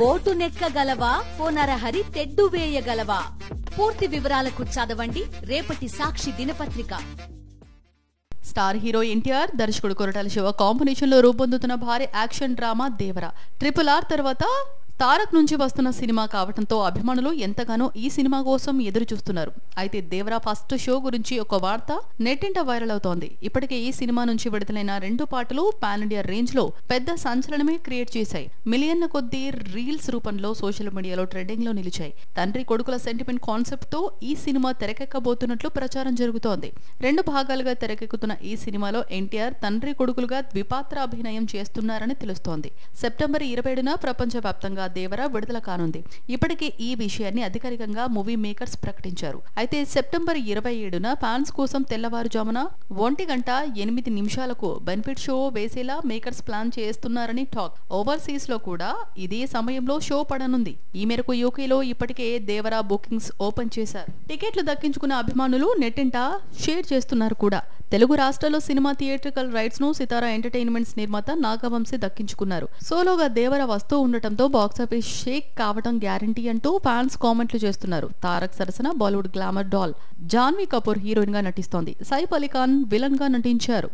Boat నెక్కగలవా ఓ నరహరి తెడ్డు వేయగలవా? పూర్తి వివరాలకు చదవండి రేపటి సాక్షి దినపత్రిక. స్టార్ హీరో ఎన్టీఆర్, దర్శకుడు కొరటాల శివ కాంబినేషన్ లో రూపొందుతున్న భారీ యాక్షన్ డ్రామా దేవరా. RRR తర్వాత తారక్ నుంచి వస్తున్న సినిమా కావడంతో అభిమానులు ఎంతగానో ఈ సినిమా కోసం ఎదురు చూస్తున్నారు. అయితే దేవరా ఫస్ట్ షో గురించి ఒక వార్త నెట్టింట వైరల్ అవుతోంది. ఇప్పటికే ఈ సినిమా నుంచి విడుదలైన 2 పాటలు పాన్ ఇండియా రేంజ్ లో పెద్ద సంచలనమే క్రియేట్ చేశాయి. మిలియన్ల కొద్దీ రీల్స్ రూపంలో సోషల్ మీడియాలో ట్రెండింగ్ లో నిలిచాయి. తండ్రి కొడుకుల సెంటిమెంట్ కాన్సెప్ట్ తో ఈ సినిమా తెరకెక్కబోతున్నట్లు ప్రచారం జరుగుతోంది. 2 భాగాలుగా తెరకెక్కుతున్న ఈ సినిమాలో ఎన్టీఆర్ తండ్రి కొడుకులుగా ద్విపాత్ర అభినయం చేస్తున్నారని తెలుస్తోంది. సెప్టెంబర్ 27న ప్రపంచవ్యాప్తంగా దేవరా విడుదల కానుంది. ఇప్పటికే ఈ విషయాన్ని అధికారికంగా మూవీ మేకర్స్ ప్రకటించారు. అయితే సెప్టెంబర్ 27న ఫ్యాన్స్ కోసం తెల్లవారుజామున 1:08 బెనిఫిట్ షో వేసేలా మేకర్స్ ప్లాన్ చేస్తున్నారని టాక్. ఓవర్సీస్ లో కూడా ఇదే సమయంలో షో పడనుంది. ఈ మేరకు యూకేలో ఇప్పటికే దేవరా బుకింగ్స్ ఓపెన్ చేశారు. టికెట్లు దక్కించుకున్న అభిమానులు నెట్టింట షేర్ చేస్తున్నారు కూడా. తెలుగు రాష్ట్రాల్లో సినిమా థియేట్రికల్ రైట్స్ ను సితారా ఎంటర్టైన్మెంట్స్ నిర్మాత నాగవంశీ దక్కించుకున్నారు. సోలోగా దేవరా వస్తూ ఉండటంతో బాక్సాఫీస్ షేక్ కావడం గ్యారంటీ అంటూ ఫ్యాన్స్ కామెంట్లు చేస్తున్నారు. తారక్ సరసన Bollywood glamour doll Janhvi Kapoor heroine గా నటిస్తోంది. సైఫ్ అలీ ఖాన్ విలన్ గా నటించారు.